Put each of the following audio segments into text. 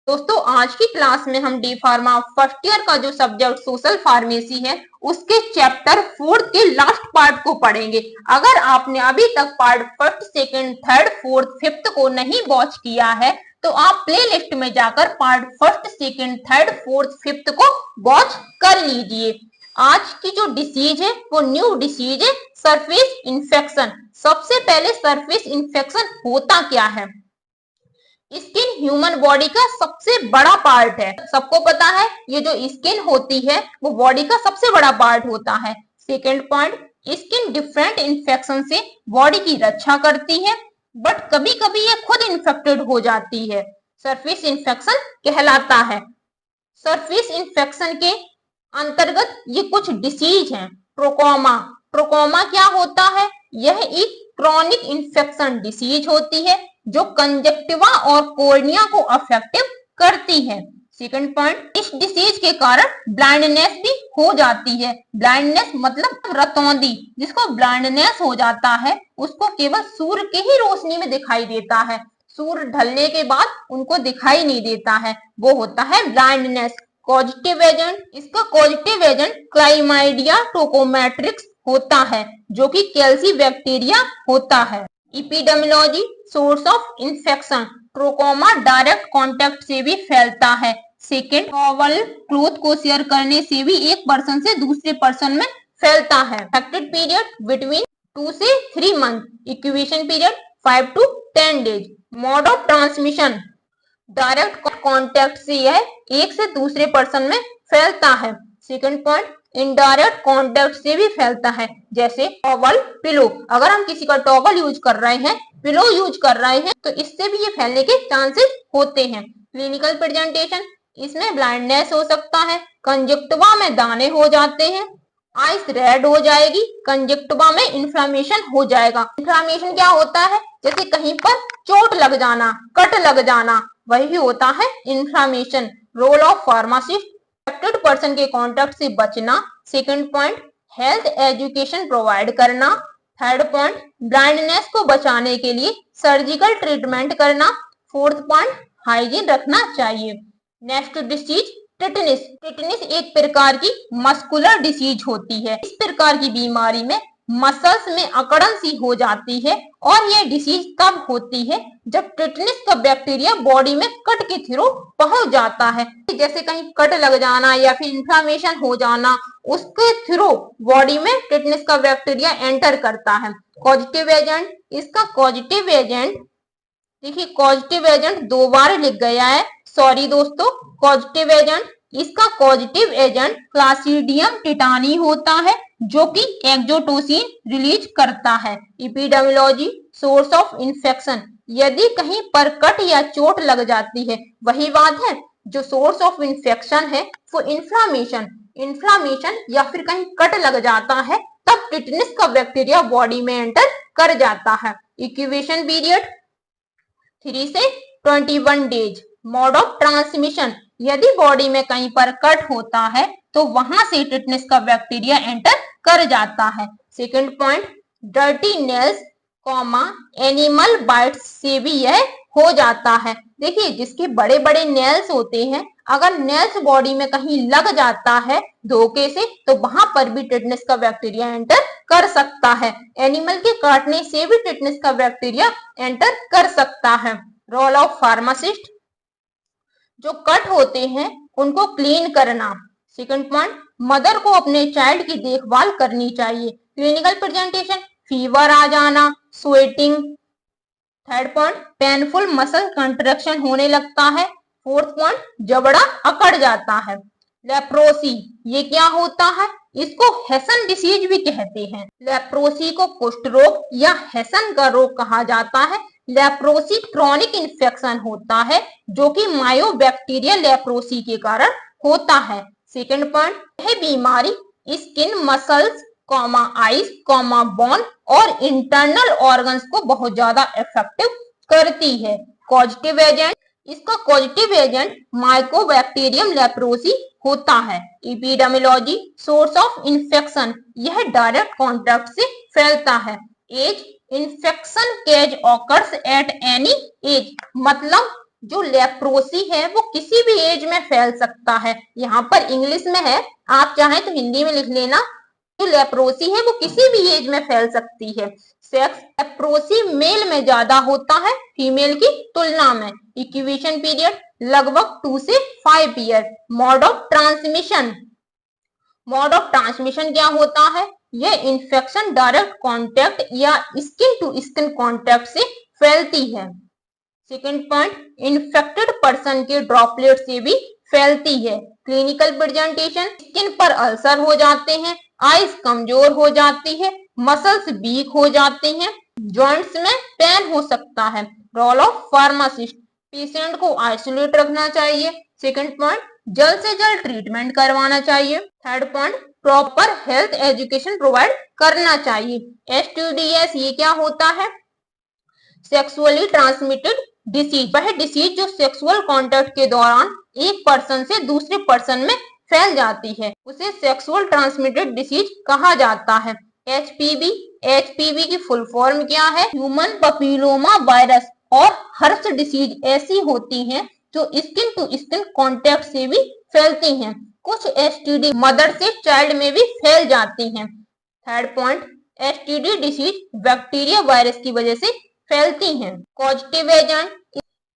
दोस्तों आज की क्लास में हम डी फार्मा फर्स्ट ईयर का जो सब्जेक्ट सोशल फार्मेसी है उसके चैप्टर 4 के लास्ट पार्ट को पढ़ेंगे। अगर आपने अभी तक part first, second, third, fourth, fifth को नहीं वॉच किया है तो आप प्लेलिस्ट में जाकर part first, second, third, fourth, fifth को वॉच कर लीजिए। आज की जो डिसीज है वो न्यू डिसीज है, सरफेस इंफेक्शन। सबसे पहले सरफेस इंफेक्शन होता क्या है? स्किन ह्यूमन बॉडी का सबसे बड़ा पार्ट है। सबको पता है ये जो स्किन होती है वो बॉडी का सबसे बड़ा पार्ट होता है। Second point, skin different infection से बॉडी की रक्षा करती है, बट कभी कभी ये खुद इन्फेक्टेड हो जाती है। सरफेस इन्फेक्शन कहलाता है। सरफेस इन्फेक्शन के अंतर्गत ये कुछ डिसीज हैं। ट्रोकोमा, ट्रोकोमा क्या होता है? यह एक क्रॉनिक इन्फेक्शन डिसीज होती है जो कंजक्टिवा और कॉर्निया को अफेक्टिव करती है। सेकंड पॉइंट, इस डिसीज के कारण ब्लाइंडनेस भी हो जाती है। ब्लाइंडनेस मतलब रतौंधी, जिसको ब्लाइंडनेस हो जाता है उसको केवल सूर्य के ही रोशनी में दिखाई देता है, सूर्य ढलने के बाद उनको दिखाई नहीं देता है, वो होता है ब्लाइंडनेस। कॉजेटिव एजेंट, इसका कॉजेटिव एजेंट क्लाइमाइडिया टोकोमेट्रिक्स होता है जो कि कैल्सी बैक्टीरिया होता है। Epidemiology, source of infection, trachoma direct contact से भी फैलता है। सेकेंड, टॉवल क्लोथ को शेयर करने से भी एक पर्सन से दूसरे पर्सन में फैलता है। अफेक्टेड पीरियड बिटवीन 2 से 3 month, incubation period 5 to 10 days. Mode of transmission, direct contact से यह एक से दूसरे पर्सन में फैलता है। सेकंड पॉइंट, इनडायरेक्ट कांटेक्ट से भी फैलता है, जैसे टॉवल, पिलो। अगर हम किसी का टॉवल यूज कर रहे हैं, पिलो यूज कर रहे हैं तो इससे भी ये फैलने के चांसेस होते हैं। क्लिनिकल प्रेजेंटेशन, इसमें ब्लाइंडनेस हो सकता है, कंजक्टिवा में दाने हो जाते हैं, आइस रेड हो जाएगी, कंजक्टिवा में इन्फ्लामेशन हो जाएगा। इन्फ्लामेशन क्या होता है? जैसे कहीं पर चोट लग जाना, कट लग जाना, वही होता है inflammation. Role of pharmacist, affected person के कॉन्टेक्ट से बचना। Second point, health education provide करना। थर्ड पॉइंट, ब्लाइंडनेस को बचाने के लिए सर्जिकल ट्रीटमेंट करना। फोर्थ पॉइंट, हाइजीन रखना चाहिए। Next disease, टिटनिस। टिटनिस एक प्रकार की मस्कुलर डिसीज होती है। इस प्रकार की बीमारी में मसल्स में अकड़न सी हो जाती है और यह डिसीज तब होती है जब टिटनिस का बैक्टीरिया बॉडी में कट के थ्रू पहुंच जाता है। जैसे कहीं कट लग जाना या फिर इंफ्लेमेशन हो जाना, उसके थ्रू बॉडी में टिटनिस का बैक्टीरिया एंटर करता है। कॉजेटिव एजेंट, इसका कॉजेटिव एजेंट देखिए, कॉजेटिव एजेंट 2 बार लिख गया है, सॉरी दोस्तों। कॉजेटिव एजेंट, इसका पॉजिटिव एजेंट क्लासिडियम टिटानी होता है जो कि एक्सोटोसिन रिलीज करता है। एपिडेमियोलॉजी, सोर्स ऑफ इंफेक्शन, यदि कहीं पर कट या चोट लग जाती है, वही बात है, जो सोर्स ऑफ इंफेक्शन है वो इन्फ्लामेशन या फिर कहीं कट लग जाता है तब टिटनिस का बैक्टीरिया बॉडी में एंटर कर जाता है। इंक्यूबेशन पीरियड 3 से 21 डेज। मोड ऑफ ट्रांसमिशन, यदि बॉडी में कहीं पर कट होता है तो वहां से टिटनिस का बैक्टीरिया एंटर कर जाता है। Second point, dirty nails comma animal bytes से भी यह हो जाता है। देखिए, जिसके बड़े बड़े नेल्स होते हैं, अगर नेल्स बॉडी में कहीं लग जाता है धोखे से तो वहां पर भी टिटनिस का बैक्टीरिया एंटर कर सकता है। एनिमल के काटने से भी टिटनिस का बैक्टीरिया एंटर कर सकता है। रोल ऑफ फार्मासिस्ट, जो कट होते हैं उनको क्लीन करना। सेकंड पॉइंट, मदर को अपने चाइल्ड की देखभाल करनी चाहिए। क्लिनिकल प्रेजेंटेशन, फीवर आ जाना, sweating. Third point, painful muscle contraction होने लगता है। फोर्थ पॉइंट, जबड़ा अकड़ जाता है। लेप्रोसी, ये क्या होता है? इसको हेसन डिसीज भी कहते हैं। लेप्रोसी को कुष्ठ रोग या हेसन का रोग कहा जाता है। लेप्रोसी क्रॉनिक इन्फेक्शन होता है जो कि मायोबैक्टीरियल लेप्रोसी के कारण होता है। सेकंड पॉइंट, यह बीमारी स्किन, मसल्स, आइस, बोन और इंटरनल ऑर्गन्स को बहुत ज्यादा इफेक्टिव करती है। कॉजेटिव एजेंट, इसका कॉजेटिव एजेंट माइकोबैक्टीरियम लेप्रोसी होता है। एपिडेमियोलॉजी, सोर्स ऑफ इंफेक्शन, यह डायरेक्ट कॉन्टैक्ट से फैलता है। Age, infection case occurs at any age, मतलब जो लेप्रोसी है वो किसी भी एज में फैल सकता है। यहाँ पर इंग्लिश में है, आप चाहें तो हिंदी में लिख लेना। जो लेप्रोसी है वो किसी भी एज में फैल सकती है। सेक्स लेप्रोसी मेल में ज्यादा होता है फीमेल की तुलना में। इंक्यूबेशन पीरियड लगभग 2 से 5 year. Mode of transmission, mode of transmission क्या होता है? यह इन्फेक्शन डायरेक्ट कांटेक्ट या स्किन टू स्किन कांटेक्ट से फैलती है। सेकेंड पॉइंट, इन्फेक्टेड पर्सन के ड्रॉपलेट से भी फैलती है। क्लिनिकल प्रेजेंटेशन, स्किन पर अल्सर हो जाते हैं, आईज कमजोर हो जाती है, मसल्स वीक हो जाते हैं, जॉइंट्स में पेन हो सकता है। रोल ऑफ फार्मासिस्ट, पेशेंट को आइसोलेट रखना चाहिए। सेकेंड पॉइंट, जल्द से जल्द ट्रीटमेंट करवाना चाहिए। Third point, proper health education provide करना चाहिए। STDs ये क्या होता है? सेक्सुअली ट्रांसमिटेड डिसीज, वह डिसीज जो सेक्सुअल कांटेक्ट के दौरान एक पर्सन से दूसरे पर्सन में फैल जाती है, उसे सेक्सुअल ट्रांसमिटेड डिसीज कहा जाता है। HPV, HPV की फुल फॉर्म क्या है? ह्यूमन पपीलोमा वायरस और हर्ष डिसीज ऐसी होती हैं जो स्किन टू स्किन कांटेक्ट से भी फैलती हैं। कुछ STD मदर से चाइल्ड में भी फैल जाती हैं। Third point, STD disease bacteria virus की वजह से फैलती हैं। कॉजेटिव एजेंट,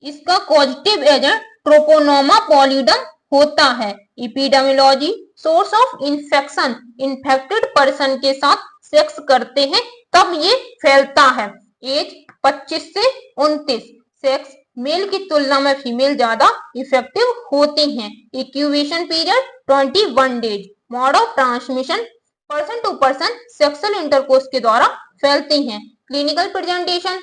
इसका कॉजेटिव एजेंट ट्रोपोनोमा पॉलिडम होता है। Epidemiology, source of infection, infected person के साथ सेक्स करते हैं तब ये फैलता है। एज 25 से 29, सेक्स मेल की तुलना में फीमेल ज्यादा इफेक्टिव होती हैं। Incubation period 21 days. Mode of transmission, person to person sexual intercourse के द्वारा फैलती हैं। क्लिनिकल प्रेजेंटेशन,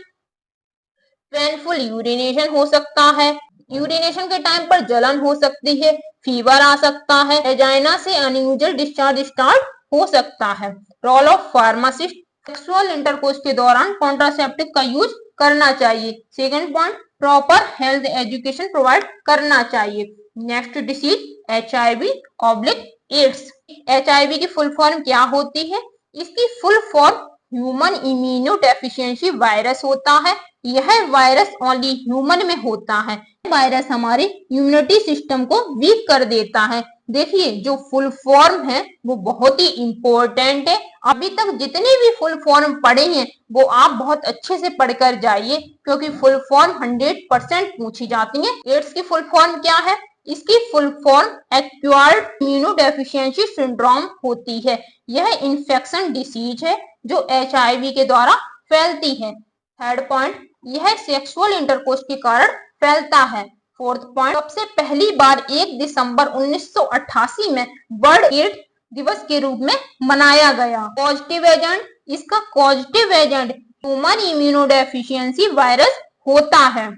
पेनफुल यूरिनेशन हो सकता है, यूरिनेशन के टाइम पर जलन हो सकती है, फीवर आ सकता है, वेजाइना से अनयूजुअल डिस्चार्ज स्टार्ट हो सकता है। Role of pharmacist, sexual intercourse के दौरान कॉन्ट्रासेप्टिव का यूज करना चाहिए। Second point, proper health education provide करना चाहिए। Next disease HIV/AIDS। HIV की फुल फॉर्म क्या होती है? इसकी full form human immunodeficiency virus होता है। यह वायरस ओनली ह्यूमन में होता है। वायरस हमारे इम्यूनिटी सिस्टम को वीक कर देता है। देखिए, जो फुल फॉर्म है वो बहुत ही इंपॉर्टेंट है। अभी तक जितने भी फुल फॉर्म पढ़े हैं वो आप बहुत अच्छे से पढ़कर जाइए, क्योंकि फुल फॉर्म 100% पूछी जाती है। एड्स की फुल फॉर्म क्या है? इसकी full form acquired immunodeficiency syndrome होती है। यह इन्फेक्शन डिसीज है जो HIV के द्वारा फैलती है। थर्ड पॉइंट, यह सेक्सुअल इंटरकोर्स के कारण फैलता है। फोर्थ पॉइंट, सबसे पहली बार 1 दिसंबर 1988 में वर्ल्ड एड्स दिवस के रूप में मनाया गया। पॉजिटिव एजेंट, इसका positive agent human immunodeficiency virus होता है।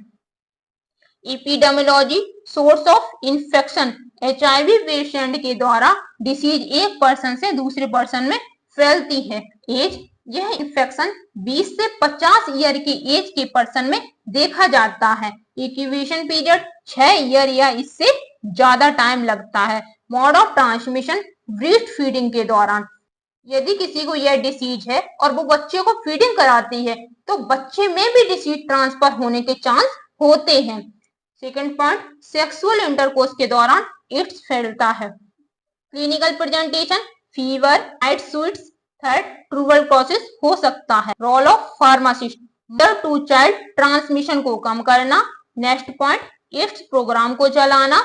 Epidemiology, source of infection, HIV patient के द्वारा डिसीज एक पर्सन से दूसरे पर्सन में फैलती है। एज, यह इन्फेक्शन 20 से 50 ईयर की एज के पर्सन में देखा जाता है। इंक्यूबेशन पीरियड 6 ईयर या इससे ज्यादा टाइम लगता है। Mode of transmission, breast feeding के दौरान। यदि किसी को यह डिसीज है और वो बच्चे को फीडिंग कराती है तो बच्चे में भी डिसीज ट्रांसफर होने के चांस होते हैं। सेकेंड पॉइंट, सेक्सुअल इंटरकोर्स के दौरान एड्स फैलता है। Clinical presentation, fever, night sweats. Third, tuberculosis हो सकता है। Role of pharmacist, mother to child transmission को कम करना। नेक्स्ट पॉइंट, एड्स प्रोग्राम को चलाना।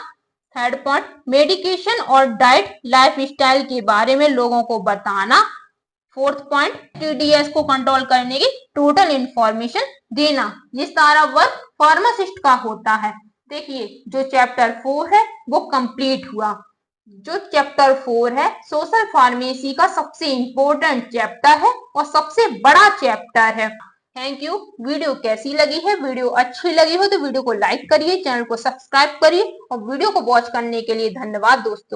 थर्ड पॉइंट, मेडिकेशन और डाइट लाइफस्टाइल के बारे में लोगों को बताना। फोर्थ पॉइंट, TDS को कंट्रोल करने की टोटल इंफॉर्मेशन देना। ये सारा वर्क फार्मासिस्ट का होता है। देखिए, जो चैप्टर 4 है वो कंप्लीट हुआ। जो चैप्टर 4 है सोशल फार्मेसी का सबसे इंपॉर्टेंट चैप्टर है और सबसे बड़ा चैप्टर है। Thank you. वीडियो कैसी लगी है? वीडियो अच्छी लगी हो तो वीडियो को लाइक करिए, चैनल को सब्सक्राइब करिए और वीडियो को वॉच करने के लिए धन्यवाद दोस्तों।